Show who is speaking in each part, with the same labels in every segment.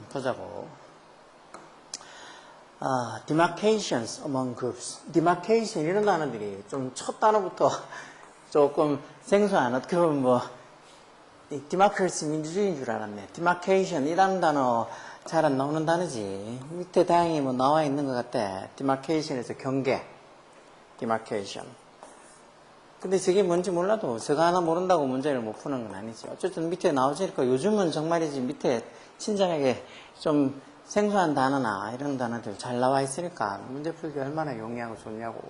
Speaker 1: 보자고. demarcations among groups. demarcation 이런 단어들이 좀 첫 단어부터 조금 생소한, 어떻게 보면 뭐 democracy 민주주의인 줄 알았네. demarcation 이라는 단어 잘 안 나오는 단어지. 밑에 다행히 뭐 나와 있는 것 같아. demarcation에서 경계. demarcation. 근데 저게 뭔지 몰라도 저거 하나 모른다고 문제를 못 푸는 건 아니지. 어쨌든 밑에 나오지니까 요즘은 정말이지 밑에 친절하게 좀 생소한 단어나 이런 단어들 잘 나와 있으니까 문제 풀기 얼마나 용이하고 좋냐고.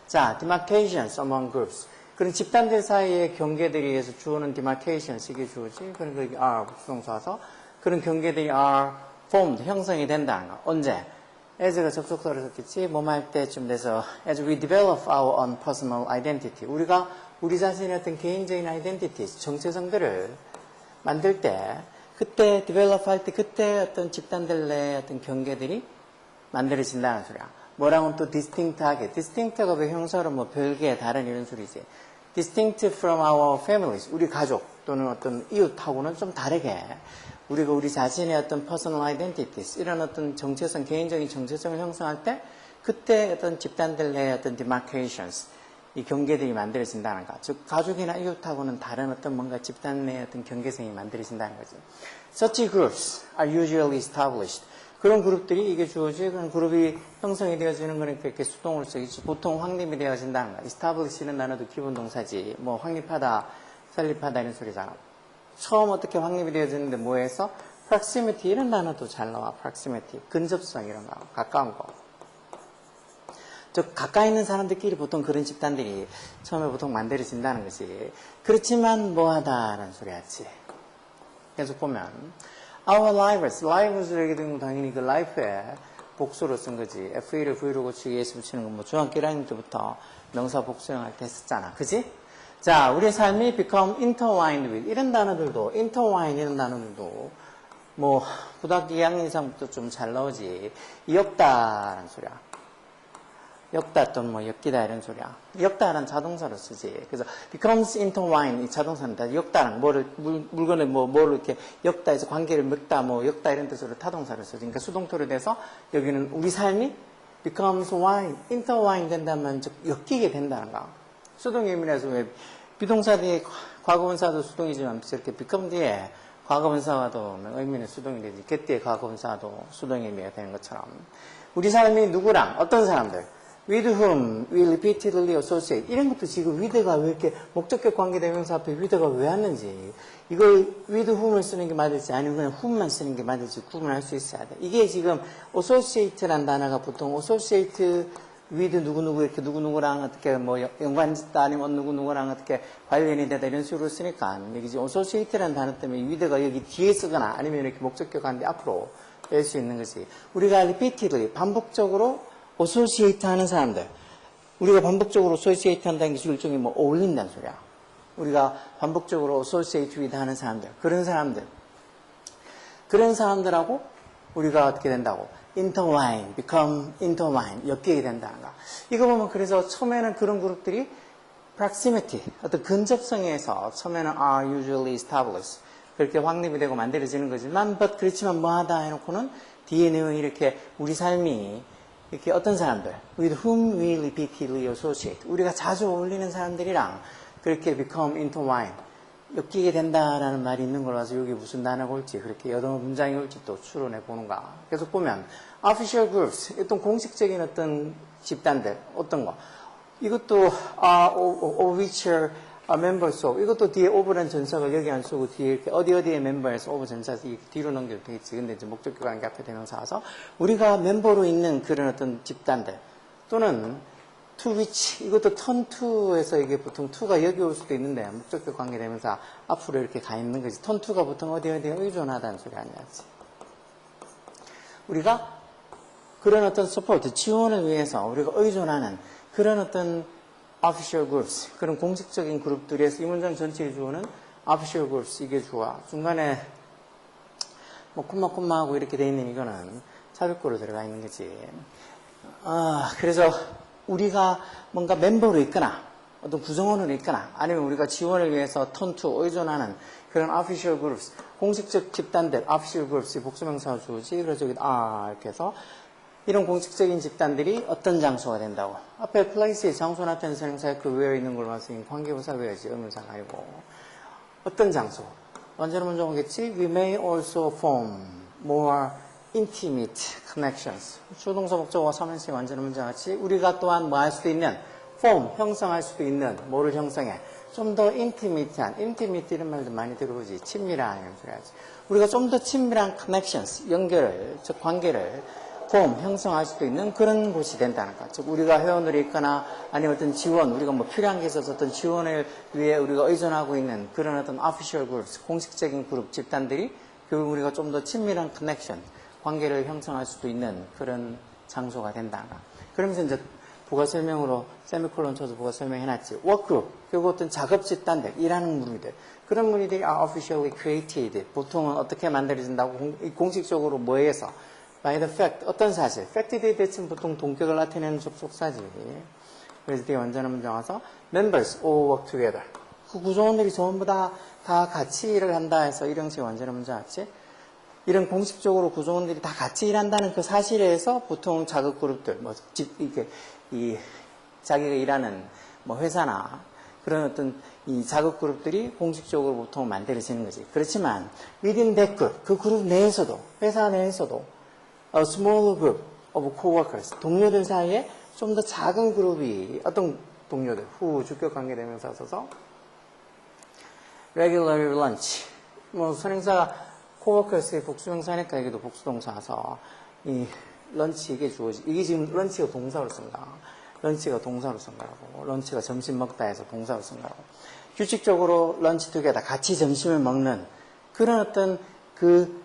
Speaker 1: 자, demarcations among groups. 그런 집단들 사이의 경계들에 의해서 주어는 demarcations 이게 주어지. 그런 거 are 부정사 와서 그런 경계들이 are formed 형성이 된다는 거. 언제? as가 접속사로 썼겠지. 뭐뭐 할 때쯤 돼서 as we develop our own personal identity. 우리가 우리 자신의 어떤 개인적인 identities, 정체성들을 만들 때 그때 develop 할 때 그때 어떤 집단들 내 어떤 경계들이 만들어진다는 소리야. 뭐랑은 또 distinct하게. distinct가 왜 형사로 뭐 별개 다른 이런 소리지. distinct from our families. 우리 가족 또는 어떤 이웃하고는 좀 다르게 우리가 우리 자신의 어떤 personal identities, 이런 어떤 정체성, 개인적인 정체성을 형성할 때 그때 어떤 집단들 내 어떤 demarcations, 이 경계들이 만들어진다는 거. 즉 가족이나 이웃하고는 다른 어떤 뭔가 집단 내 어떤 경계성이 만들어진다는 거지. Such groups are usually established. 그런 그룹들이 이게 주어지 그런 그룹이 형성이 되어지는 거니까 이렇게 수동으로 쓰겠지. 보통 확립이 되어진다는 거야. establish는 단어도 기본 동사지. 뭐 확립하다, 설립하다 이런 소리잖아. 처음 어떻게 확립이 되어지는데 뭐해서? proximity 이런 단어도 잘 나와. proximity. 근접성 이런 거. 가까운 거. 즉 가까이 있는 사람들끼리 보통 그런 집단들이 처음에 보통 만들어진다는 것이. 그렇지만 뭐하다라는 소리였지. 계속 보면 our lives를 얘기 되는 건 당연히 그 life의 복수로 쓴 거지. FE를 V로 고치기 위해서 붙이는 건 뭐 중학교 1학년 때부터 명사 복수형할 때 했었잖아. 그지? 자, 우리의 삶이 become intertwined with 이런 단어들도 intertwine 이런 단어들도 뭐 고등학교 2학년 이상부터 좀 잘 나오지. 엮다라는 소리야. 엮다 또는 뭐 엮이다 이런 소리야. 엮다라는 자동사로 쓰지. 그래서 becomes intertwined 이 자동사는 다 엮다는 뭐를 물건을 뭐를 이렇게 엮다 해서 관계를 맺다 뭐 엮다 이런 뜻으로 타동사를 쓰지. 그러니까 수동태로 돼서 여기는 우리 삶이 becomes intertwined 된다면 즉 엮이게 된다는 거. 수동 의미라서 왜 비동사 뒤에 과거분사도 수동이지만 이렇게 become 뒤에 과거분사와도 의미는 수동이 되지. get 뒤에 과거분사도 수동 의미가 되는 것처럼 우리 삶이 누구랑 어떤 사람들 with whom we repeatedly associate 이런 것도 지금 with가 왜 이렇게 목적격 관계대명사 앞에 with가 왜 왔는지 이걸 with whom을 쓰는 게 맞을지 아니면 그냥 whom만 쓰는 게 맞을지 구분할 수 있어야 돼. 이게 지금 associate라는 단어가 보통 associate with 누구누구 이렇게 누구누구랑 어떻게 뭐 연관짓다 아니면 누구누구랑 어떻게 관련이 되다 이런 식으로 쓰니까 여기 지금 associate라는 단어 때문에 with가 여기 뒤에 쓰거나 아니면 이렇게 목적격 관계 앞으로 뺄 수 있는 거지. 우리가 repeatedly 반복적으로 associate 하는 사람들. 우리가 반복적으로 associate 한다는 게 일종의 뭐 어울린다는 소리야. 우리가 반복적으로 associate with 하는 사람들. 그런 사람들하고 우리가 어떻게 된다고? intertwine, become intertwine, 엮이게 된다는 거. 이거 보면 그래서 처음에는 그런 그룹들이 proximity, 어떤 근접성에서 처음에는 are usually established. 그렇게 확립이 되고 만들어지는 거지만, but 그렇지만 뭐하다 해놓고는 뒤에 내용이 이렇게 우리 삶이 이렇게 어떤 사람들, with whom we repeatedly associate, 우리가 자주 어울리는 사람들이랑 그렇게 become intertwined, 엮이게 된다라는 말이 있는 걸 봐서 여기 무슨 단어가 올지, 그렇게 여러 문장이 올지 또 추론해 보는가. 계속 보면, official groups, 어떤 공식적인 어떤 집단들, 어떤 거. 이것도, of which are members of, 이것도 뒤에 of라는 전사가 여기 안 쓰고 뒤에 이렇게 어디의 멤버에서 of 전사 뒤로 넘겨도 되겠지. 근데 이제 목적격 관계 앞에 대명사 와서 우리가 멤버로 있는 그런 어떤 집단들 또는 to which, 이것도 turn to에서 이게 보통 to가 여기 올 수도 있는데 목적격 관계 대명사 앞으로 이렇게 가 있는 거지. turn to가 보통 어디에 의존하다는 소리 아니야지. 우리가 그런 어떤 support, 지원을 위해서 우리가 의존하는 그런 어떤 official groups, 그런 공식적인 그룹들에서 이 문장 전체의 주어는 official groups, 이게 주어. 중간에 뭐 콤마하고 이렇게 돼 있는 이거는 삽입구로 들어가 있는 거지. 그래서 우리가 뭔가 멤버로 있거나 어떤 구성원으로 있거나 아니면 우리가 지원을 위해서 turn to 의존하는 그런 official groups, 공식적 집단들, official groups 복수명사 주지. 그래서 여기 이렇게 해서 이런 공식적인 집단들이 어떤 장소가 된다고. 앞에 place, 장소 나타내는 선행사에 그 where 있는 걸로 봐서 관계부사 외야지 의문사가 아니고 어떤 장소. 완전히 먼저 오겠지. We may also form more intimate connections. 주동사 목적어와 3인칭 완전히 문제 같이 우리가 또한 뭐 할 수도 있는 form, 형성할 수도 있는 뭐를 형성해. 좀 더 intimate한, intimate 이런 말도 많이 들어보지. 친밀한 이런 소리 하지. 우리가 좀 더 친밀한 connections, 연결을, 즉 관계를 form, 형성할 수도 있는 그런 곳이 된다는 것. 즉 우리가 회원으로 있거나 아니면 어떤 지원, 우리가 뭐 필요한 게 있어서 어떤 지원을 위해 우리가 의존하고 있는 그런 어떤 official groups, 공식적인 그룹, 집단들이 결국 우리가 좀 더 친밀한 connection, 관계를 형성할 수도 있는 그런 장소가 된다. 그러면서 이제 부가 설명으로 세미콜론 쳐서 부가 설명해놨지. 워크그룹, 결국 어떤 작업 집단들, 일하는 무리들. 그런 무리들이 are officially created. 보통은 어떻게 만들어진다고? 공식적으로 뭐에 의해서? By the fact, 어떤 사실. fact에 대해서는 보통 동격을 나타내는 접속사지. 그래서 되게 완전한 문장 와서 members all work together. 그 구성원들이 전부 다 같이 일을 한다 해서 일형식 완전한 문장 왔지. 이런 공식적으로 구성원들이 다 같이 일한다는 그 사실에 의해서 보통 자극 그룹들, 자기가 일하는 뭐 회사나 그런 어떤 이 자극 그룹들이 공식적으로 보통 만들어지는 거지. 그렇지만 within that group, 그 그룹 내에서도, 회사 내에서도 a small group of coworkers, 동료들 사이에 좀 더 작은 그룹이 어떤 동료들, 후 주격 관계대명사 써서 regular lunch, 뭐 선행사가 코워커스의 복수명사니까 여기도 복수동사서 이 런치 이게 주어지. 이게 지금 런치가 동사로 쓴다. 런치가 동사로 쓴 거라고. 런치가 점심 먹다 해서 동사로 쓴 거라고. 규칙적으로 런치 투게다 같이 점심을 먹는 그런 어떤 그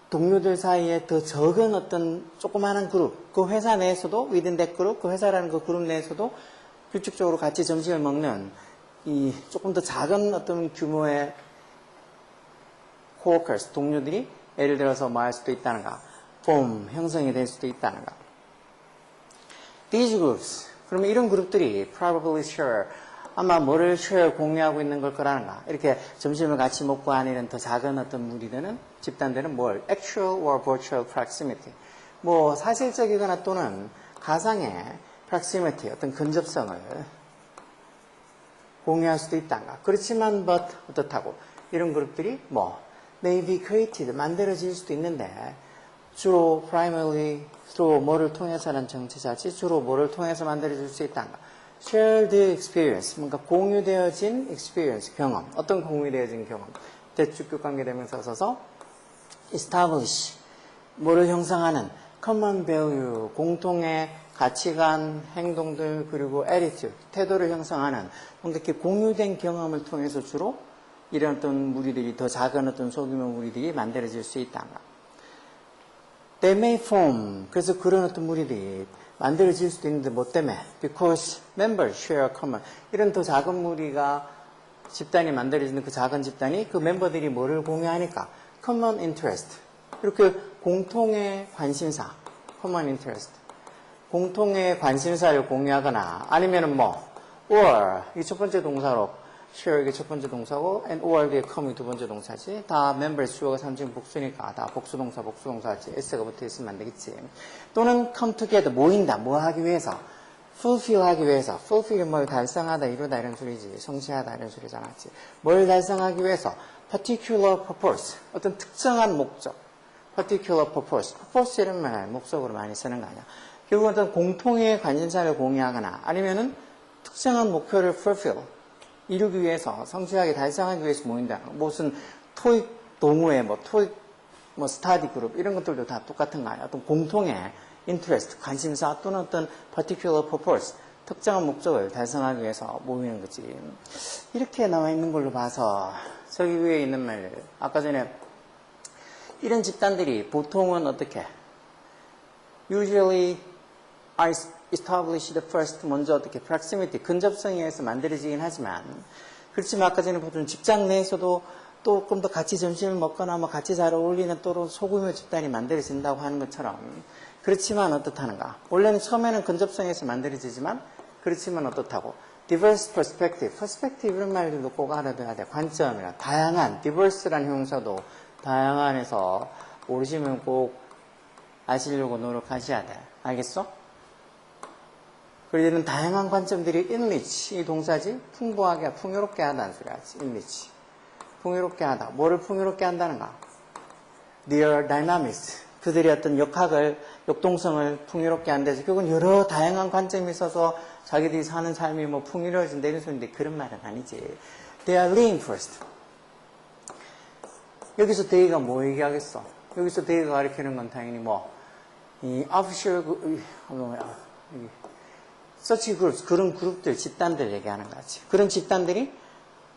Speaker 1: 동료들 사이에 더 적은 어떤 조그마한 그룹, 그 회사 내에서도 within that group, 그 회사라는 그 그룹 내에서도 규칙적으로 같이 점심을 먹는 이 조금 더 작은 어떤 규모의 coworkers, 동료들이 예를 들어서 뭐 할 수도 있다는가, form, 형성이 될 수도 있다는가. These groups, 그러면 이런 그룹들이 probably share, 아마 뭐를 share, 공유하고 있는 걸 거라는가. 이렇게 점심을 같이 먹고 하는 더 작은 어떤 무리들은, 집단들은 뭘? actual or virtual proximity. 뭐 사실적이거나 또는 가상의 proximity, 어떤 근접성을 공유할 수도 있다는가. 그렇지만 but 어떻다고. 이런 그룹들이 뭐 may be created, 만들어질 수도 있는데 주로 primarily through 뭐를 통해서라는 정치자지 주로 뭐를 통해서 만들어질 수 있다는가. shared experience, 뭔가 공유되어진 experience, 경험. 어떤 공유되어진 경험. 대축격 관계대명사 써서 establish, 뭐를 형성하는 common value, 공통의 가치관, 행동들, 그리고 attitude, 태도를 형성하는 뭔가 이렇게 공유된 경험을 통해서 주로 이런 어떤 무리들이 더 작은 어떤 소규모 무리들이 만들어질 수 있다가. They may form, 그래서 그런 어떤 무리들이 만들어질 수도 있는데 뭐 때문에? Because members share common. 이런 더 작은 무리가 집단이 만들어지는 그 작은 집단이 그 멤버들이 뭐를 공유하니까? Common interest. 이렇게 공통의 관심사. Common interest. 공통의 관심사를 공유하거나 아니면은 뭐 or 이 첫 번째 동사로 share 이게 첫 번째 동사고 and or 뒤에 come이 두 번째 동사지. 다 members 주어가 3중 복수니까 다 복수동사지. s가 붙어 있으면 안 되겠지. 또는 come together 모인다. 뭐 하기 위해서? fulfill 하기 위해서. fulfill 뭘 달성하다 이루다 이런 소리지. 성취하다 이런 소리잖아. 뭘 달성하기 위해서? particular purpose. 어떤 특정한 목적. particular purpose. purpose 이런 말 목적으로 많이 쓰는 거 아니야. 결국 어떤 공통의 관심사를 공유하거나 아니면은 특정한 목표를 fulfill. 이루기 위해서, 성취하게 달성하기 위해서 모인다. 무슨 토익 동호회, 토익, 스타디 그룹, 이런 것들도 다 똑같은 거 아니야. 어떤 공통의 interest, 관심사 또는 어떤 particular purpose, 특정한 목적을 달성하기 위해서 모이는 거지. 이렇게 나와 있는 걸로 봐서, 저기 위에 있는 말, 아까 전에 이런 집단들이 보통은 어떻게? Usually are established first, 먼저 어떻게 proximity, 근접성에 의해서 만들어지긴 하지만 그렇지만 아까 전에 보던 직장 내에서도 또 조금 더 같이 점심을 먹거나 같이 잘 어울리는 또 소규모 집단이 만들어진다고 하는 것처럼 그렇지만 어떻다는가. 원래는 처음에는 근접성에서 만들어지지만 그렇지만 어떻다고. diverse perspective. perspective 이런 말들도 꼭 알아둬야 돼. 관점이라. 다양한, diverse라는 형용사도 다양한에서 모르시면 꼭 아시려고 노력하셔야 돼. 알겠어? 그리고 이런 다양한 관점들이 enrich, 이 동사지 풍부하게, 풍요롭게 하다는 소리야지. enrich. 풍요롭게 하다. 뭐를 풍요롭게 한다는가? Their dynamics. 그들의 어떤 역동성을 풍요롭게 한다서 그건 여러 다양한 관점이 있어서 자기들이 사는 삶이 뭐 풍요로워진다 이런 소리인데 그런 말은 아니지. They are reinforced. 여기서 they가 뭐 얘기하겠어? 여기서 they가 가리키는 건 당연히 뭐, 이 official, such groups, 그런 그룹들, 집단들 얘기하는 거지. 그런 집단들이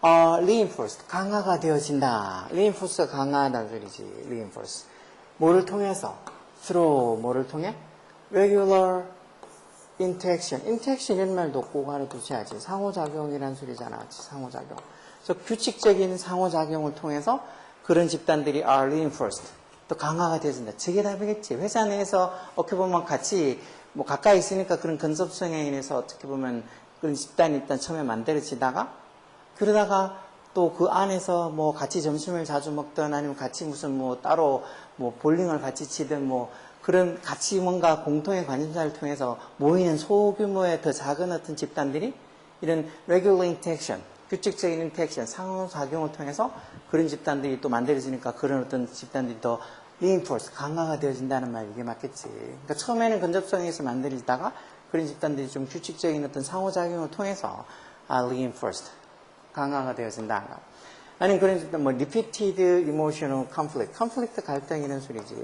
Speaker 1: reinforced, 강화가 되어진다. reinforce가 강화하다는 소리지. reinforce. 뭐를 통해서? through 뭐를 통해? regular interaction. interaction 이런 말도 꼭 알아두셔야지. 상호작용이라는 소리잖아. 상호작용. 그래서 규칙적인 상호작용을 통해서 그런 집단들이 are reinforced. 또 강화가 되어진다. 저게 답이겠지. 회사 내에서 어떻게 보면 같이 뭐 가까이 있으니까 그런 근접성에 인해서 어떻게 보면 그런 집단이 일단 처음에 만들어지다가 그러다가 또 그 안에서 뭐 같이 점심을 자주 먹든 아니면 같이 무슨 뭐 따로 뭐 볼링을 같이 치든 뭐 그런 같이 뭔가 공통의 관심사를 통해서 모이는 소규모의 더 작은 어떤 집단들이 이런 regular interaction, 규칙적인 interaction, 상호작용을 통해서 그런 집단들이 또 만들어지니까 그런 어떤 집단들이 더 reinforce, 강화가 되어진다는 말 이게 맞겠지. 그러니까 처음에는 근접성에서 만들어지다가 그런 집단들이 좀 규칙적인 어떤 상호작용을 통해서 reinforced, 강화가 되어진다. 아니면 그런 집단 뭐 repeated emotional conflict, conflict 갈등 이런 소리지.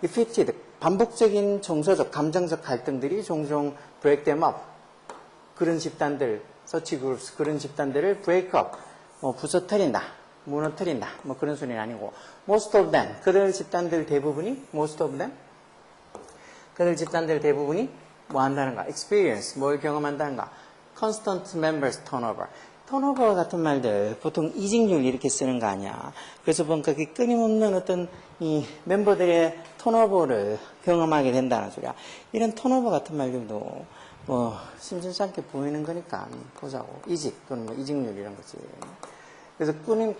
Speaker 1: repeated, 반복적인 정서적, 감정적 갈등들이 종종 break them up. 그런 집단들, such groups, 그런 집단들을 break up, 뭐 부서뜨린다, 무너뜨린다, 뭐 그런 소리는 아니고 most of them, 그들 집단들 대부분이 most of them, 그들 집단들 대부분이 뭐 한다는가? experience, 뭘 경험한다는가? constant members turnover. 턴오버 같은 말들 보통 이직률 이렇게 쓰는 거 아니야. 그래서 보니까 그 끊임없는 어떤 이 멤버들의 턴오버를 경험하게 된다는 소리야. 이런 턴오버 같은 말들도 뭐 심심치 않게 보이는 거니까 보자고. 이직 또는 뭐 이직률 이런 거지. 그래서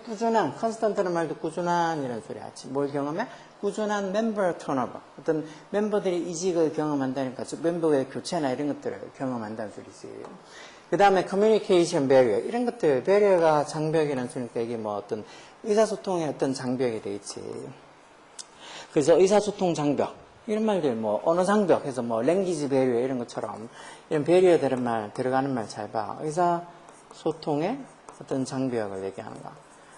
Speaker 1: 꾸준한, 컨스턴트는 말도 꾸준한 이런 소리야. 뭘 경험해? 꾸준한 멤버 턴오버. 어떤 멤버들이 이직을 경험한다니까 즉 멤버의 교체나 이런 것들을 경험한다는 소리지. 그 다음에 communication barrier 이런 것들 barrier가 장벽이라는 소리니까 이게 뭐 어떤 의사소통의 어떤 장벽이 되겠지. 그래서 의사소통 장벽 이런 말들 뭐 언어 장벽 해서 뭐 language barrier 이런 것처럼 이런 barrier 들어가는 말 잘 봐. 의사소통의 어떤 장벽을 얘기하는 거.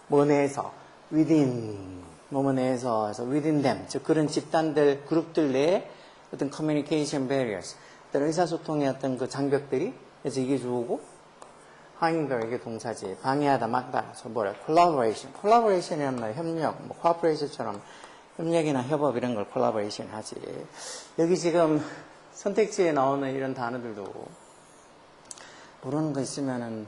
Speaker 1: 뭐 내에서 within 뭐뭐 내에서 해서 within them 즉 그런 집단들 그룹들 내에 어떤 communication barriers 어떤 의사소통의 어떤 그 장벽들이 그래서 이게 주어고 hinder 이게 동사지 방해하다 막다 그래서 뭐래 collaboration이라는 말 협력 뭐 cooperation처럼 협력이나 협업 이런 걸 collaboration 하지. 여기 지금 선택지에 나오는 이런 단어들도 모르는 거 있으면은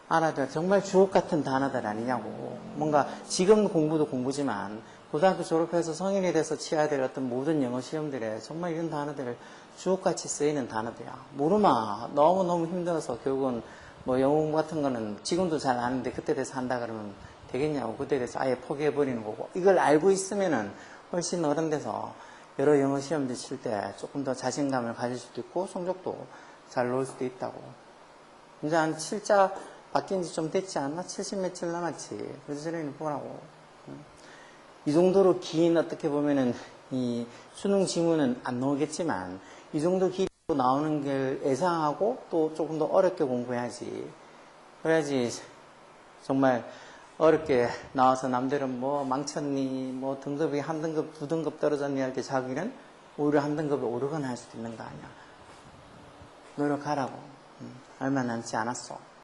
Speaker 1: 알아둬야 정말 주옥 같은 단어들 아니냐고. 뭔가 지금 공부도 공부지만 고등학교 졸업해서 성인이 돼서 치러야 될 어떤 모든 영어 시험들에 정말 이런 단어들을 주옥같이 쓰이는 단어들이야. 모르마. 너무너무 힘들어서 결국은 뭐 영어 공부 같은 거는 지금도 잘 아는데 그때 돼서 한다 그러면 되겠냐고. 그때 돼서 아예 포기해버리는 거고. 이걸 알고 있으면은 훨씬 어른 돼서 여러 영어 시험들 칠 때 조금 더 자신감을 가질 수도 있고 성적도 잘 나올 수도 있다고. 이제 한 7자 바뀐 지 좀 됐지 않나? 70 며칠 남았지. 그래서 저는 보라고. 이 정도로 긴 어떻게 보면은 이 수능 지문은 안 나오겠지만 이 정도 길이로 나오는 걸 예상하고 또 조금 더 어렵게 공부해야지. 그래야지 정말 어렵게 나와서 남들은 뭐 망쳤니 뭐 등급이 한 등급 두 등급 떨어졌니 할 때 자기는 오히려 한 등급에 오르거나 할 수도 있는 거 아니야. 노력하라고. 얼마 남지 않았어.